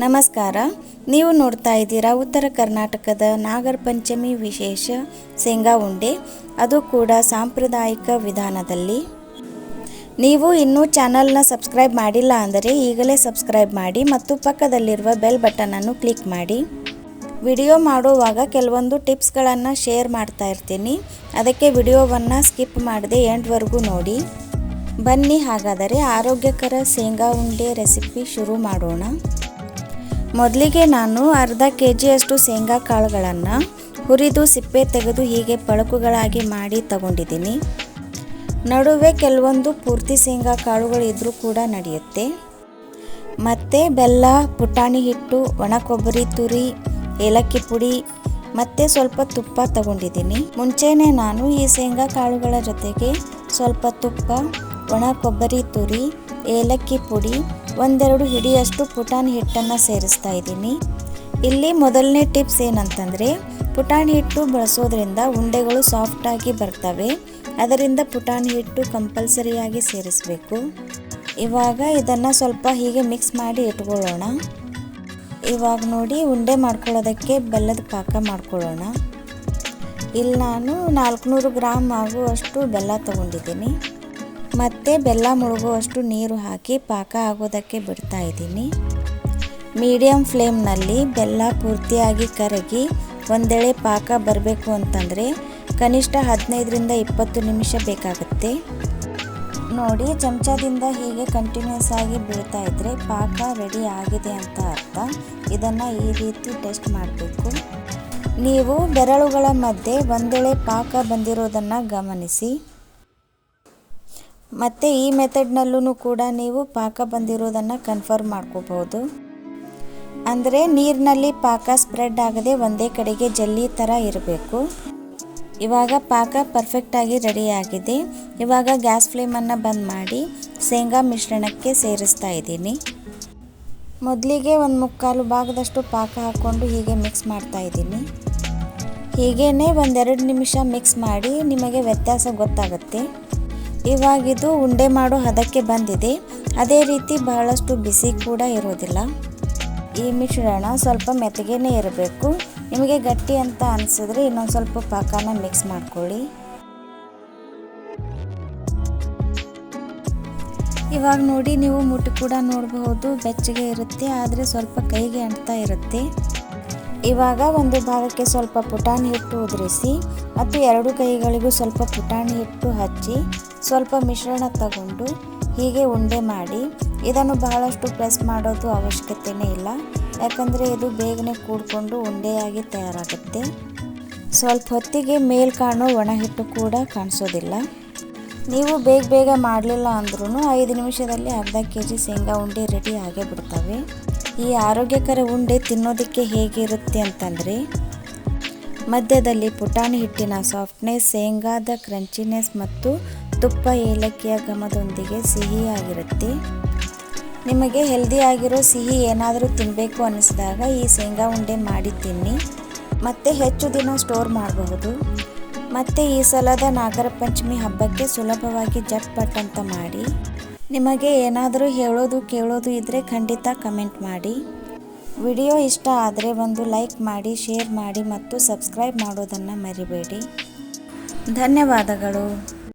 ನಮಸ್ಕಾರ. ನೀವು ನೋಡ್ತಾ ಇದ್ದೀರಾ ಉತ್ತರ ಕರ್ನಾಟಕದ ನಾಗರ ಪಂಚಮಿ ವಿಶೇಷ ಶೇಂಗಾ ಉಂಡೆ, ಅದು ಕೂಡ ಸಾಂಪ್ರದಾಯಿಕ ವಿಧಾನದಲ್ಲಿ. ನೀವು ಇನ್ನೂ ಚಾನಲ್ನ ಸಬ್ಸ್ಕ್ರೈಬ್ ಮಾಡಿಲ್ಲ ಅಂದರೆ ಈಗಲೇ ಸಬ್ಸ್ಕ್ರೈಬ್ ಮಾಡಿ ಮತ್ತು ಪಕ್ಕದಲ್ಲಿರುವ ಬೆಲ್ ಬಟನನ್ನು ಕ್ಲಿಕ್ ಮಾಡಿ. ವಿಡಿಯೋ ಮಾಡುವಾಗ ಕೆಲವೊಂದು ಟಿಪ್ಸ್ಗಳನ್ನು ಶೇರ್ ಮಾಡ್ತಾ ಇರ್ತೀನಿ, ಅದಕ್ಕೆ ವಿಡಿಯೋವನ್ನು ಸ್ಕಿಪ್ ಮಾಡದೆ ಎಂಡ್ವರೆಗೂ ನೋಡಿ. ಬನ್ನಿ ಹಾಗಾದರೆ ಆರೋಗ್ಯಕರ ಶೇಂಗಾ ಉಂಡೆ ರೆಸಿಪಿ ಶುರು ಮಾಡೋಣ. ಮೊದಲಿಗೆ ನಾನು ಅರ್ಧ ಕೆಜಿಯಷ್ಟು ಶೇಂಗಾ ಕಾಳುಗಳನ್ನು ಹುರಿದು ಸಿಪ್ಪೆ ತೆಗೆದು ಹೀಗೆ ಪಳಕುಗಳಾಗಿ ಮಾಡಿ ತಗೊಂಡಿದ್ದೀನಿ. ನಡುವೆ ಕೆಲವೊಂದು ಪೂರ್ತಿ ಶೇಂಗಾ ಕಾಳುಗಳು ಇದ್ದರೂ ಕೂಡ ನಡೆಯುತ್ತೆ. ಮತ್ತು ಬೆಲ್ಲ, ಪುಟಾಣಿ ಹಿಟ್ಟು, ಒಣ ಕೊಬ್ಬರಿ ತುರಿ, ಏಲಕ್ಕಿ ಪುಡಿ ಮತ್ತು ಸ್ವಲ್ಪ ತುಪ್ಪ ತಗೊಂಡಿದ್ದೀನಿ. ಮುಂಚೆನೇ ನಾನು ಈ ಶೇಂಗಾ ಕಾಳುಗಳ ಜೊತೆಗೆ ಸ್ವಲ್ಪ ತುಪ್ಪ, ಒಣ ಕೊಬ್ಬರಿ ತುರಿ, ಏಲಕ್ಕಿ ಪುಡಿ, ಒಂದೆರಡು ಹಿಡಿಯಷ್ಟು ಪುಟಾಣಿ ಹಿಟ್ಟನ್ನು ಸೇರಿಸ್ತಾ ಇದ್ದೀನಿ. ಇಲ್ಲಿ ಮೊದಲನೇ ಟಿಪ್ಸ್ ಏನಂತಂದರೆ, ಪುಟಾಣಿ ಹಿಟ್ಟು ಬಳಸೋದ್ರಿಂದ ಉಂಡೆಗಳು ಸಾಫ್ಟಾಗಿ ಬರ್ತವೆ. ಅದರಿಂದ ಪುಟಾಣಿ ಹಿಟ್ಟು ಕಂಪಲ್ಸರಿಯಾಗಿ ಸೇರಿಸಬೇಕು. ಇವಾಗ ಇದನ್ನು ಸ್ವಲ್ಪ ಹೀಗೆ ಮಿಕ್ಸ್ ಮಾಡಿ ಇಟ್ಕೊಳ್ಳೋಣ. ಇವಾಗ ನೋಡಿ, ಉಂಡೆ ಮಾಡ್ಕೊಳ್ಳೋದಕ್ಕೆ ಬೆಲ್ಲದ ಪಾಕ ಮಾಡ್ಕೊಳ್ಳೋಣ. ಇಲ್ಲಿ ನಾನು 400 ಗ್ರಾಮ್ ಆಗುವಷ್ಟು ಬೆಲ್ಲ ತಗೊಂಡಿದ್ದೀನಿ. ಮತ್ತು ಬೆಲ್ಲ ಮುಳುಗುವಷ್ಟು ನೀರು ಹಾಕಿ ಪಾಕ ಆಗೋದಕ್ಕೆ ಬಿಡ್ತಾ ಇದ್ದೀನಿ. ಮೀಡಿಯಮ್ ಫ್ಲೇಮ್ನಲ್ಲಿ ಬೆಲ್ಲ ಪೂರ್ತಿಯಾಗಿ ಕರಗಿ ಒಂದೆಳೆ ಪಾಕ ಬರಬೇಕು ಅಂತಂದರೆ ಕನಿಷ್ಠ 15ರಿಂದ 20 ನಿಮಿಷ ಬೇಕಾಗುತ್ತೆ. ನೋಡಿ, ಚಮಚದಿಂದ ಹೀಗೆ ಕಂಟಿನ್ಯೂಸ್ ಆಗಿ ಬೀಳ್ತಾ ಇದ್ದರೆ ಪಾಕ ರೆಡಿ ಆಗಿದೆ ಅಂತ ಅರ್ಥ. ಇದನ್ನು ಈ ರೀತಿ ಟೆಸ್ಟ್ ಮಾಡಬೇಕು. ನೀವು ಬೆರಳುಗಳ ಮಧ್ಯೆ ಒಂದೆಳೆ ಪಾಕ ಬಂದಿರೋದನ್ನು ಗಮನಿಸಿ. ಮತ್ತು ಈ ಮೆಥಡ್ನಲ್ಲೂ ಕೂಡ ನೀವು ಪಾಕ ಬಂದಿರೋದನ್ನು ಕನ್ಫರ್ಮ್ ಮಾಡ್ಕೋಬಹುದು. ಅಂದರೆ ನೀರಿನಲ್ಲಿ ಪಾಕ ಸ್ಪ್ರೆಡ್ ಆಗದೆ ಒಂದೇ ಕಡೆಗೆ ಜಲ್ಲಿ ಥರ ಇರಬೇಕು. ಇವಾಗ ಪಾಕ ಪರ್ಫೆಕ್ಟಾಗಿ ರೆಡಿಯಾಗಿದೆ. ಇವಾಗ ಗ್ಯಾಸ್ ಫ್ಲೇಮನ್ನು ಬಂದ್ ಮಾಡಿ ಶೇಂಗಾ ಮಿಶ್ರಣಕ್ಕೆ ಸೇರಿಸ್ತಾ ಇದ್ದೀನಿ. ಮೊದಲಿಗೆ 1/4 ಭಾಗದಷ್ಟು ಪಾಕ ಹಾಕ್ಕೊಂಡು ಹೀಗೆ ಮಿಕ್ಸ್ ಮಾಡ್ತಾ ಇದ್ದೀನಿ. ಹೀಗೇ 1-2 ನಿಮಿಷ ಮಿಕ್ಸ್ ಮಾಡಿ ನಿಮಗೆ ವ್ಯತ್ಯಾಸ ಗೊತ್ತಾಗುತ್ತೆ. ಇವಾಗಿದು ಉಂಡೆ ಮಾಡೋ ಹದಕ್ಕೆ ಬಂದಿದೆ. ಅದೇ ರೀತಿ ಬಹಳಷ್ಟು ಬಿಸಿ ಕೂಡ ಇರೋದಿಲ್ಲ. ಈ ಮಿಶ್ರಣ ಸ್ವಲ್ಪ ಮೆತ್ತಗೇನೆ ಇರಬೇಕು. ನಿಮಗೆ ಗಟ್ಟಿ ಅಂತ ಅನಿಸಿದ್ರೆ ಇನ್ನೊಂದು ಸ್ವಲ್ಪ ಪಾಕನ ಮಿಕ್ಸ್ ಮಾಡ್ಕೊಳ್ಳಿ. ಇವಾಗ ನೋಡಿ, ನೀವು ಮುಟ್ಟಿ ಕೂಡ ನೋಡಬಹುದು, ಬೆಚ್ಚಗೆ ಇರುತ್ತೆ, ಆದರೆ ಸ್ವಲ್ಪ ಕೈಗೆ ಅಂಟ್ತಾ ಇರುತ್ತೆ. ಇವಾಗ ಒಂದು ಭಾಗಕ್ಕೆ ಸ್ವಲ್ಪ ಪುಟಾಣಿ ಹಿಟ್ಟು ಉದುರಿಸಿ ಮತ್ತು 2 ಕೈಗಳಿಗೂ ಸ್ವಲ್ಪ ಪುಟಾಣಿ ಹಿಟ್ಟು ಹಚ್ಚಿ ಸ್ವಲ್ಪ ಮಿಶ್ರಣ ತಗೊಂಡು ಹೀಗೆ ಉಂಡೆ ಮಾಡಿ. ಇದನ್ನು ಬಹಳಷ್ಟು ಪ್ರೆಸ್ ಮಾಡೋದು ಅವಶ್ಯಕತೆಯೇ ಇಲ್ಲ, ಯಾಕಂದರೆ ಇದು ಬೇಗನೆ ಕೂಡಿಕೊಂಡು ಉಂಡೆಯಾಗಿ ತಯಾರಾಗುತ್ತೆ. ಸ್ವಲ್ಪ ಹೊತ್ತಿಗೆ ಮೇಲ್ ಕಾಣೋ ಒಣ ಹಿಟ್ಟು ಕೂಡ ಕಾಣಿಸೋದಿಲ್ಲ. ನೀವು ಬೇಗ ಮಾಡಲಿಲ್ಲ ಅಂದ್ರೂ 5 ನಿಮಿಷದಲ್ಲಿ ಅರ್ಧ ಕೆಜಿ ಶೇಂಗಾ ಉಂಡೆ ರೆಡಿ ಆಗೇ ಬಿಡ್ತವೆ. ಈ ಆರೋಗ್ಯಕರ ಉಂಡೆ ತಿನ್ನೋದಕ್ಕೆ ಹೇಗಿರುತ್ತೆ ಅಂತಂದರೆ, ಮಧ್ಯದಲ್ಲಿ ಪುಟಾಣಿ ಹಿಟ್ಟಿನ ಸಾಫ್ಟ್ನೆಸ್, ಶೇಂಗಾದ ಕ್ರಂಚಿನೆಸ್ ಮತ್ತು ತುಪ್ಪ ಏಲಕ್ಕಿಯ ಘಮದೊಂದಿಗೆ ಸಿಹಿಯಾಗಿರುತ್ತೆ. ನಿಮಗೆ ಹೆಲ್ದಿ ಆಗಿರೋ ಸಿಹಿ ಏನಾದರೂ ತಿನ್ನಬೇಕು ಅನ್ನಿಸಿದಾಗ ಈ ಶೇಂಗಾ ಉಂಡೆ ಮಾಡಿ ತಿನ್ನಿ. ಮತ್ತು ಹೆಚ್ಚು ದಿನ ಸ್ಟೋರ್ ಮಾಡಬಹುದು. ಮತ್ತು ಈ ಸಲದ ನಾಗರ ಪಂಚಮಿ ಹಬ್ಬಕ್ಕೆ ಸುಲಭವಾಗಿ ಜಟ್ಪಟ್ ಅಂತ ಮಾಡಿ. ನಿಮಗೆ ಏನಾದರೂ ಹೇಳೋದು ಕೇಳೋದು ಇದ್ದರೆ ಖಂಡಿತ ಕಮೆಂಟ್ ಮಾಡಿ. ವಿಡಿಯೋ ಇಷ್ಟ ಆದರೆ ಒಂದು ಲೈಕ್ ಮಾಡಿ, ಶೇರ್ ಮಾಡಿ ಮತ್ತು ಸಬ್ಸ್ಕ್ರೈಬ್ ಮಾಡೋದನ್ನು ಮರಿಬೇಡಿ. ಧನ್ಯವಾದಗಳು.